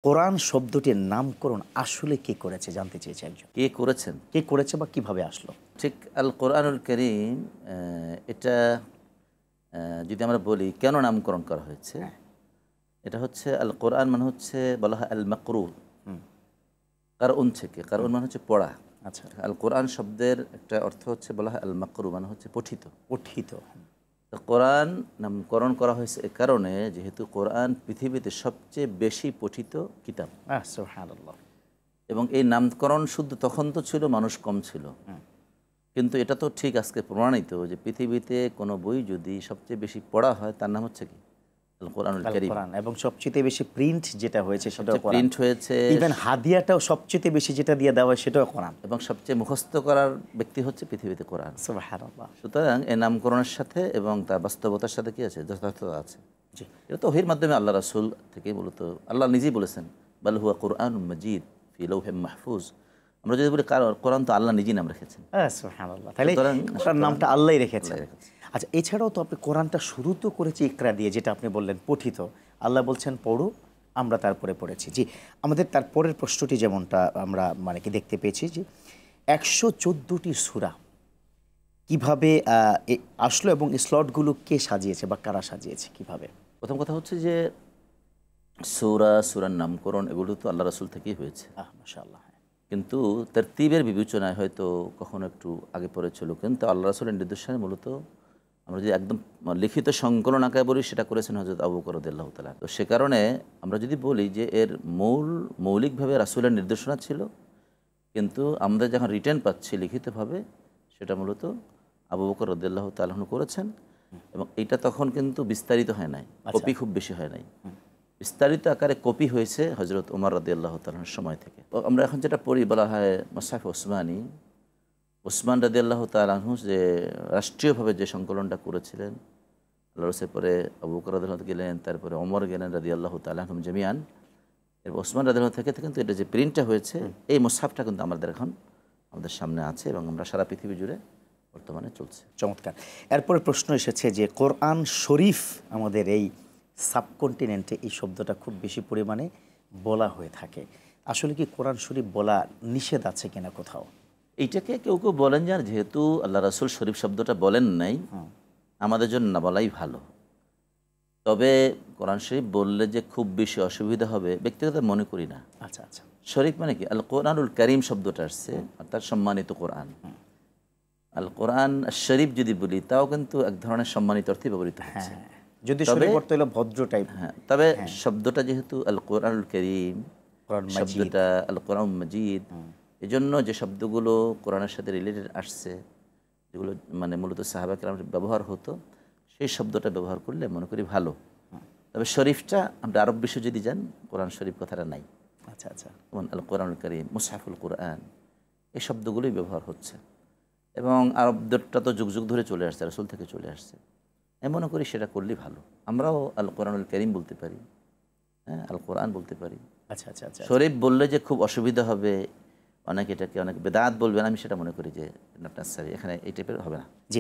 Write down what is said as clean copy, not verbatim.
কোরআন শব্দটির নামকরণ আসলে কে করেছে জানতে চেয়েছে একজন। কে করেছেন? কে করেছে বা কিভাবে আসলো? ঠিক আল কোরআনুল কারীম এটা যদি আমরা বলি কেন নামকরণ করা হয়েছে, হ্যাঁ। এটা হচ্ছে আল কোরআন মানে হচ্ছে বলা হয় আল মাকরু, হুম। কারউন থেকে, কারউন মানে হচ্ছে পড়া। আচ্ছা। আল কোরআন শব্দের একটা অর্থ হচ্ছে বলা হয় আল মাকরু মানে হচ্ছে পঠিত। পঠিত। তো কোরআন নামকরণ করা হয়েছে এ কারণে যেহেতু কোরআন পৃথিবীতে সবচেয়ে বেশি পঠিত কিতাব, সুবহানাল্লাহ। এবং এই নামকরণ শুদ্ধ তখন তো ছিল মানুষ কম ছিল, কিন্তু এটা তো ঠিক আজকে প্রমাণিত যে পৃথিবীতে কোনো বই যদি সবচেয়ে বেশি পড়া হয় তার নাম হচ্ছে কি আল কোরআনুল আল কারীম। কোরআন এবং সবচেয়ে বেশি প্রিন্ট যেটা হয়েছে সেটাও সবচেয়ে কোরআন। প্রিন্ট হয়েছে, ইভেন হাদিয়াটাও সবচেয়ে বেশি যেটা দিয়ে দেওয়া হয় সেটাও কোরআন। এবং সবচেয়ে মুখস্থ করার ব্যক্তি হচ্ছে পৃথিবীতে কোরআন। সুবহানাল্লাহ। সুতরাং এই নামকরণের সাথে এবং তার বাস্তবতার সাথে কি আছে, যথার্থতা আছে। জি। এটা তো ওহীর মাধ্যমে আল্লাহ রাসূল থেকে মূলত আল্লাহ নিজেই বলেছেন বাল হুয়া কুরআনুম মাজিদ ফি লাওহিম মাহফুজ। আমরা যদি বলি কোরআন তো আল্লাহ নিজেই নাম রেখেছেন। সুবহানাল্লাহ। তাহলে সুতরাং কোরআন নামটা আল্লাহই রেখেছেন। আল্লাহই রেখেছেন। আচ্ছা, এছাড়াও তো আপনি কোরআনটা শুরু তো করেছি ইকরা দিয়ে, যেটা আপনি বললেন পঠিত। আল্লাহ বলছেন পড়ো, আমরা তারপরে পড়েছি। জি, আমাদের তারপরের প্রশ্নটি যেমনটা আমরা মানে কি দেখতে পেয়েছি যে ১১৪টি সূরা কিভাবে আসলো এবং স্লটগুলো কে সাজিয়েছে বা কারা সাজিয়েছে কিভাবে? প্রথম কথা হচ্ছে যে সূরা, সূরার নামকরণ এগুলো তো আল্লাহ রাসূল থেকেই হয়েছে, মাশাআল্লাহ। কিন্তু তারতীবের বিবেচনায় হয়তো কখনো একটু আগে পরে ছিল, কিন্তু আল্লাহ রাসূলের নির্দেশনে মূলত আমরা যদি একদম লিখিত সংকলন আকারে বলি সেটা করেছেন হযরত আবু বকর রাদিয়াল্লাহু তাআলা। তো সে কারণে আমরা যদি বলি যে এর মৌলিকভাবে রাসূলের নির্দেশনা ছিল, কিন্তু আমরা যখন রিটেন পাচ্ছি লিখিতভাবে সেটা মূলত আবু বকর রাদিয়াল্লাহু তাআলা করেছেন, এবং এটা তখন কিন্তু বিস্তারিত হয় নাই, কপি খুব বেশি হয় নাই। বিস্তারিত আকারে কপি হয়েছে হজরত ওমর রাদিয়াল্লাহু তাআলার সময় থেকে। তো আমরা এখন যেটা পড়ি বলা হয় মুসহাফ ওসমানী, ওসমান রাদিয়াল্লাহু তাআলা যে রাষ্ট্রীয়ভাবে যে সংকলনটা করেছিলেন, আল্লাহ রাসূলের পরে আবু বকর রাদিয়াল্লাহু গেলেন, তারপরে ওমর গেলেন রাদিয়াল্লাহু তাআলা আনহুম জামিআন, এরপর ওসমান রাদিয়াল্লাহু থেকে কিন্তু এটা যে প্রিন্টটা হয়েছে এই মুসহাফটা কিন্তু আমাদের সামনে আছে এবং আমরা সারা পৃথিবী জুড়ে বর্তমানে চলছে। চমৎকার। এরপরে প্রশ্ন এসেছে যে কোরআন শরীফ আমাদের এই সাবকন্টিনেন্টে এই শব্দটা খুব বেশি পরিমাণে বলা হয়ে থাকে। আসলে কি কোরআন শরীফ বলা নিষেধ আছে কিনা কোথাও? এইটাকে কেউ কেউ বলেন যে যেহেতু আল্লাহ রাসূল শরীফ শব্দটা বলেন নাই, আমাদের জন্য না বলাই ভালো। তবে কোরআন শরীফ বললে যে খুব বেশি অসুবিধা হবে ব্যক্তিগত মনে করি না। আচ্ছা আচ্ছা। শরীফ মানে কি আল কোরআনুল কারীম শব্দটা আসছে অর্থাৎ সম্মানিত কোরআন। আল কোরআন শরীফ যদি বলি তাও কিন্তু এক ধরনের সম্মানিত অর্থে ব্যবহৃত হচ্ছে। যদি শরীফ অর্থ হলো ভদ্র টাইপ। তবে শব্দটা যেহেতু আল কোরআনুল কারীম, কোরআন মাজিদ, শব্দটা আল কোরআন মাজিদ, এজন্য যে শব্দগুলো কোরআনের সাথে রিলেটেড আসছে, যেগুলো মানে মূলত সাহাবা কেরামের ব্যবহার হতো, সেই শব্দটা ব্যবহার করলে মনে করি ভালো। তবে শরীফটা আমরা আরব বিশ্বে যদি যান কোরআন শরীফ কথাটা নাই। আচ্ছা আচ্ছা। যেমন আল কোরআনুল কারীম, মুসহাফুল কোরআন, এই শব্দগুলোই ব্যবহার হচ্ছে, এবং আরবদেরটা তো যুগ যুগ ধরে চলে আসছে, রাসূল থেকে চলে আসছে। আমি মনে করি সেটা করলেই ভালো। আমরাও আল কোরআনুল কারীম বলতে পারি, হ্যাঁ, আল কোরআন বলতে পারি। আচ্ছা আচ্ছা আচ্ছা। শরীফ বললে যে খুব অসুবিধা হবে, অনেকে এটাকে অনেক বেদাত বলবেন, আমি সেটা মনে করি যে এখানে এই টাইপের হবে না। জি।